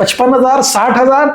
55,000, 60,000,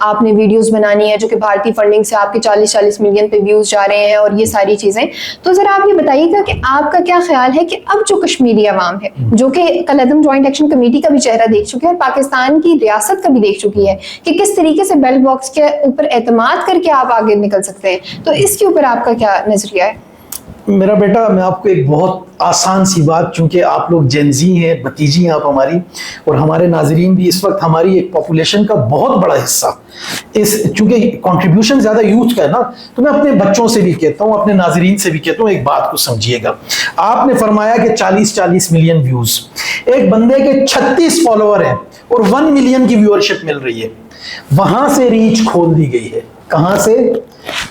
آپ نے ویڈیوز بنانی ہے جو کہ بھارتی فنڈنگ سے آپ کے 40 ملین پہ ویوز جا رہے ہیں اور یہ ساری چیزیں. تو ذرا آپ یہ بتائیے گا کہ آپ کا کیا خیال ہے کہ اب جو کشمیری عوام ہے, جو کہ کالعدم جوائنٹ ایکشن کمیٹی کا بھی چہرہ دیکھ چکے ہیں اور پاکستان کی ریاست کا بھی دیکھ چکی ہے کہ کس طریقے سے بیلٹ باکس کے اوپر اعتماد کر کے آپ آگے نکل سکتے ہیں, تو اس کے اوپر آپ کا کیا نظریہ ہے؟ میرا بیٹا, میں آپ کو ایک بہت آسان سی بات, چونکہ آپ لوگ جینزی ہیں, بتیجی ہیں آپ ہماری, اور ہمارے ناظرین بھی اس وقت ہماری ایک پاپولیشن کا بہت بڑا حصہ چونکہ کنٹریبیوشن زیادہ یوتھ کا ہے نا, تو میں اپنے بچوں سے بھی کہتا ہوں, اپنے ناظرین سے بھی کہتا ہوں, ایک بات کو سمجھیے گا. آپ نے فرمایا کہ 40 ملین ویوز, ایک بندے کے 36 فالوور ہیں اور 1 ملین کی ویورشپ مل رہی ہے, وہاں سے ریچ کھول دی گئی ہے. کہاں سے؟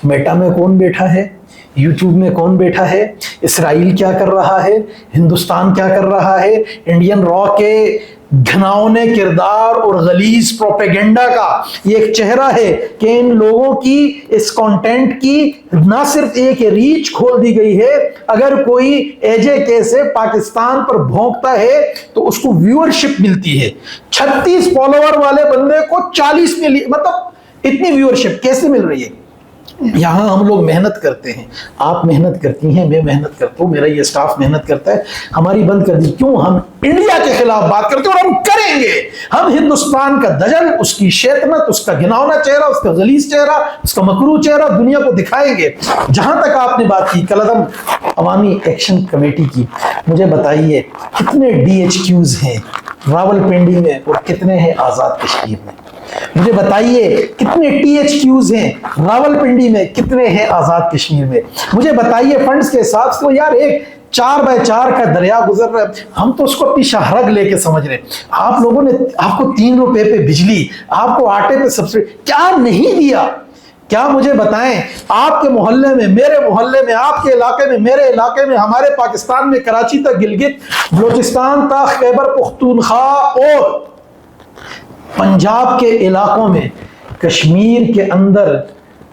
میٹا میں کون بیٹھا ہے, یوٹیوب میں کون بیٹھا ہے, اسرائیل کیا کر رہا ہے, ہندوستان کیا کر رہا ہے, انڈین را کے گھناؤنے کردار اور غلیظ پروپیگنڈا کا یہ ایک چہرہ ہے کہ ان لوگوں کی اس کانٹینٹ کی نہ صرف ایک ریچ کھول دی گئی ہے, اگر کوئی ایجے کے سے پاکستان پر بھونکتا ہے تو اس کو ویورشپ ملتی ہے. 36 فالوور والے بندے کو 40 ملین, مطلب اتنی ویورشپ کیسے مل رہی ہے؟ یہاں ہم لوگ محنت کرتے ہیں, آپ محنت کرتی ہیں, میں محنت کرتا ہوں, میرا یہ اسٹاف محنت کرتا ہے, ہماری بند کر دی. کیوں؟ ہم انڈیا کے خلاف بات کرتے ہیں اور ہم کریں گے. ہم ہندوستان کا دجل, اس کی شیطنت, اس کا گھناؤنا چہرہ, اس کا غلیظ چہرہ, اس کا مکروہ چہرہ دنیا کو دکھائیں گے. جہاں تک آپ نے بات کی کالعدم عوامی ایکشن کمیٹی کی, مجھے بتائیے کتنے DHQs ہیں راولپنڈی میں اور کتنے ہیں آزاد کشمیر میں؟ مجھے بتائیے کتنے THQs ہیں راولپنڈی میں, کتنے ہیں آزاد کشمیر میں؟ مجھے بتائیے فنڈز کے حساب سے, یار ایک 4x4 کا دریا گزر رہا ہے, ہم تو اس کو اپنی شاہرگ لے کے سمجھ رہے ہیں. آپ لوگوں نے, آپ کو 3 روپے پہ بجلی, آپ کو آٹے پہ سبسڈی کیا نہیں دیا؟ کیا مجھے بتائیں, آپ کے محلے میں, میرے محلے میں, آپ کے علاقے میں, میرے علاقے میں, ہمارے پاکستان میں, کراچی تک, گلگت بلوچستان تک, خیبر پختونخوا اور پنجاب کے علاقوں میں, کشمیر کے اندر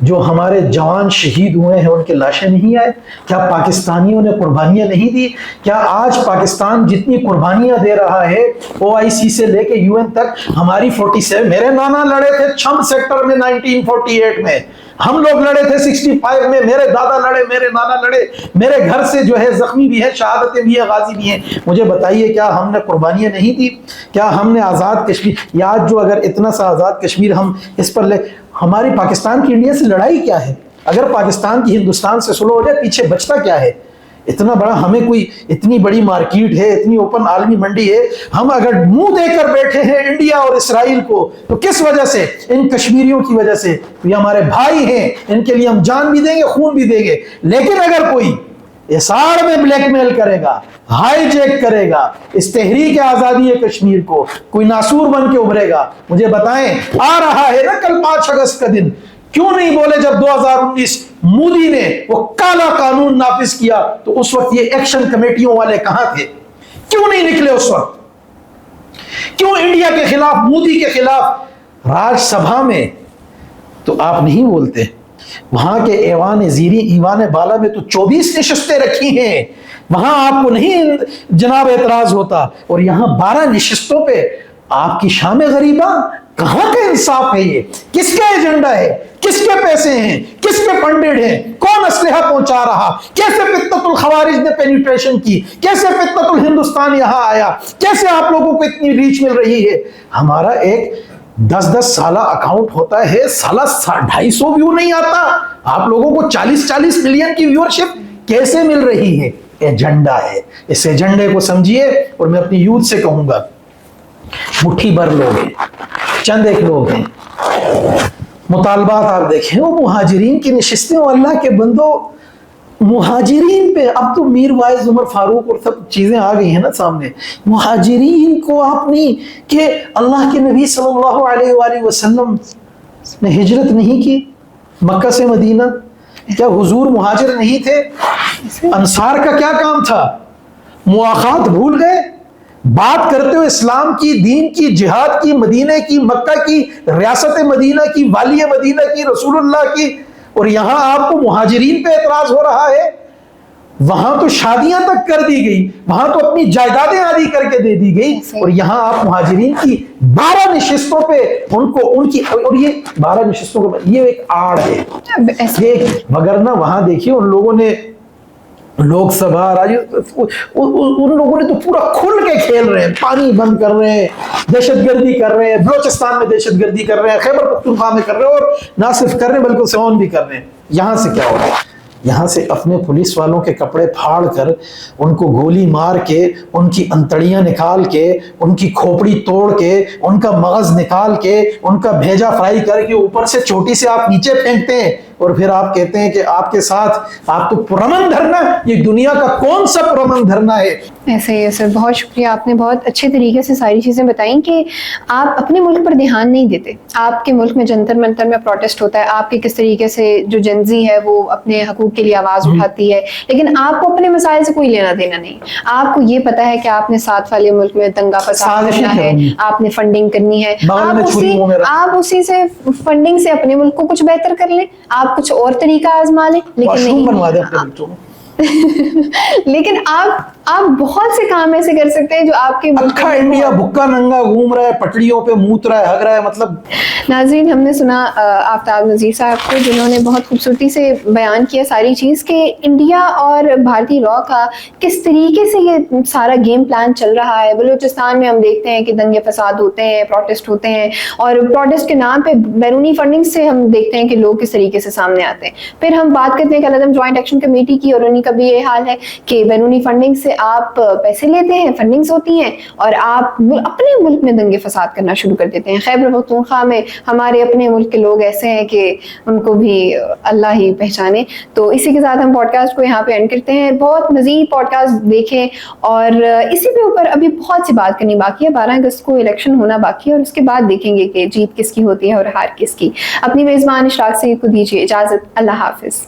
جو ہمارے جوان شہید ہوئے ہیں ان کے لاشیں نہیں آئے؟ کیا پاکستانیوں نے قربانیاں نہیں دی؟ کیا آج پاکستان جتنی قربانیاں دے رہا ہے OIC سے لے کے UN تک, ہماری 47, میرے نانا لڑے تھے چھم سیکٹر میں 1948 میں, ہم لوگ لڑے تھے 65 میں, میرے دادا لڑے, میرے نانا لڑے, میرے گھر سے جو ہے زخمی بھی ہیں, شہادتیں بھی ہیں, غازی بھی ہیں. مجھے بتائیے کیا ہم نے قربانیاں نہیں دی؟ کیا ہم نے آزاد کشمیر, یا جو اگر اتنا سا آزاد کشمیر ہم اس پر لے, ہماری پاکستان کی انڈیا سے لڑائی کیا ہے؟ اگر پاکستان کی ہندوستان سے سلو ہو جائے, پیچھے بچتا کیا ہے؟ اتنا بڑا, ہمیں کوئی اتنی بڑی مارکیٹ ہے, اتنی اوپن عالمی منڈی ہے, ہم اگر منہ دے کر بیٹھے ہیں انڈیا اور اسرائیل کو, تو کس وجہ سے؟ ان کشمیریوں کی وجہ سے. یہ ہمارے بھائی ہیں, ان کے لیے ہم جان بھی دیں گے, خون بھی دیں گے. لیکن اگر کوئی اسار میں بلیک میل کرے گا, ہائی جیک کرے گا اس تحریک آزادی کشمیر کو, کوئی ناسور بن کے ابھرے گا, مجھے بتائیں, آ رہا ہے نا کل 5 اگست کا دن, کیوں نہیں بولے جب 2019 مودی نے وہ کالا قانون نافذ کیا تو اس وقت یہ ایکشن کمیٹیوں والے کہاں تھے؟ کیوں نہیں نکلے اس وقت؟ کیوں انڈیا کے خلاف, مودی کے خلاف راج سبھا میں تو آپ نہیں بولتے؟ وہاں کے ایوان زیری, ایوان بالا میں تو 24 نشستیں رکھی ہیں, وہاں آپ کو نہیں جناب اعتراض ہوتا, اور یہاں 12 نشستوں پہ آپ کی شام غریبہ. کہاں کا انصاف ہے یہ؟ کس کا ایجنڈا ہے؟ کس کے پیسے ہیں؟ کس کے فنڈڈ ہیں؟ کون اسلحہ پہنچا رہا؟ کیسے فتنۃ الخوارج نے پینیٹریشن کی؟ کیسے فتنۃ الہندوستان یہاں آیا؟ کیسے آپ لوگوں کو اتنی ریچ مل رہی ہے؟ ہمارا ایک 10 سالہ اکاؤنٹ ہوتا ہے, سالہ 250 ویو نہیں آتا. آپ لوگوں کو 40 ملین کی ویورشپ کیسے مل رہی ہے؟ ایجنڈا ہے. اس ایجنڈے کو سمجھیے, اور میں اپنی یوتھ سے کہوں گا, مٹھی بھر لوگ ہیں, چند ایک لوگ ہیں, مطالبات آپ دیکھیں, وہ مہاجرین کی نشستیں, اللہ کے بندو, مہاجرین پہ اب تو میر وائز عمر فاروق اور سب چیزیں آ گئی ہیں نا سامنے. مہاجرین کو آپ نہیں کہ اللہ کے نبی صلی اللہ علیہ وآلہ وسلم نے ہجرت نہیں کی مکہ سے مدینہ؟ کیا حضور مہاجر نہیں تھے؟ انصار کا کیا کام تھا؟ مواخات بھول گئے؟ بات کرتے ہو اسلام کی, دین کی, جہاد کی, مدینہ کی, مکہ کی, ریاست مدینہ کی, والی مدینہ کی, رسول اللہ کی, اور یہاں آپ کو مہاجرین پہ اعتراض ہو رہا ہے. وہاں تو شادیاں تک کر دی گئی, وہاں تو اپنی جائیدادیں آدھی کر کے دے دی گئی, اور یہاں آپ مہاجرین کی 12 نشستوں پہ ان کی, اور یہ 12 نشستوں کا یہ ایک آڑ ہے مگر نہ وہاں دیکھیے ان لوگوں نے لوک سبھا ان لوگوں نے تو پورا کھل کے کھیل رہے ہیں, پانی بند کر رہے ہیں, دہشت گردی کر رہے ہیں, بلوچستان میں دہشت گردی کر رہے ہیں, خیبر پختونخوا میں کر رہے ہیں, اور نہ صرف کر رہے ہیں بلکہ سون بھی کر رہے ہیں. یہاں سے کیا ہو رہا ہے؟ یہاں سے اپنے پولیس والوں کے کپڑے پھاڑ کر, ان کو گولی مار کے, ان کی انتڑیاں نکال کے, ان کی کھوپڑی توڑ کے, ان کا مغز نکال کے, ان کا بھیجا فرائی کر کے اوپر سے چوٹی سے آپ نیچے پھینکتے ہیں, اور پھر آپ کہتے ہیں کہ آپ کے ساتھ آپ تو پرامن دھرنا, یہ دنیا کا کون سا پرامن دھرنا ہے؟ ایسے ہی ہے سر, بہت شکریہ, آپ نے بہت اچھے طریقے سے ساری چیزیں بتائیں کہ آپ اپنے ملک پر دھیان نہیں دیتے. آپ کے ملک میں جنتر منتر میں پروٹیسٹ ہوتا ہے, آپ کے کس طریقے سے جو جنزی ہے وہ اپنے حقوق کے لیے آواز اٹھاتی ہے, لیکن آپ کو اپنے مسائل سے کوئی لینا دینا نہیں. آپ کو یہ پتا ہے کہ آپ نے 7 والے ملک میں دنگا فساد کرنا ہے, آپ نے فنڈنگ کرنی ہے, آپ اسی سے فنڈنگ سے اپنے ملک کو کچھ بہتر کر لیں, آپ کچھ اور طریقہ آزما لیں, لیکن نہیں. لیکن آپ بہت سے کام ایسے کر سکتے ہیں جو آپ کے اکھا انڈیا بھکا ننگا گھوم رہا ہے, پٹڑیوں پہ موت رہا ہے, ہگ رہا ہے. مطلب ناظرین, ہم نے سنا آفتاب نذیر صاحب کو, جنہوں نے بہت خوبصورتی سے بیان کیا ساری چیز کہ انڈیا اور بھارتی لا کا کس طریقے سے یہ سارا گیم پلان چل رہا ہے. بلوچستان میں ہم دیکھتے ہیں کہ دنگے فساد ہوتے ہیں, پروٹیسٹ ہوتے ہیں, اور پروٹیسٹ کے نام پہ بیرونی فنڈنگ سے ہم دیکھتے ہیں کہ لوگ کس طریقے سے سامنے آتے ہیں. پھر ہم بات کرتے ہیں کہ العدم جوائنٹ ایکشن کمیٹی کی, اور انہیں کا بھی یہ حال ہے کہ بیرونی فنڈنگ سے آپ پیسے لیتے ہیں, فنڈنگز ہوتی ہیں, اور آپ اپنے ملک میں دنگے فساد کرنا شروع کر دیتے ہیں. خیبر پختونخوا میں ہمارے اپنے ملک کے لوگ ایسے ہیں کہ ان کو بھی اللہ ہی پہچانے. تو اسی کے ساتھ ہم پوڈ کاسٹ کو یہاں پہ اینڈ کرتے ہیں. بہت مزید پوڈ کاسٹ دیکھیں, اور اسی کے اوپر ابھی بہت سی بات کرنی باقی ہے. 12 اگست کو الیکشن ہونا باقی ہے, اور اس کے بعد دیکھیں گے کہ جیت کس کی ہوتی ہے اور ہار کس کی. اپنی میزبان اشراق سید کو دیجیے اجازت. اللہ حافظ.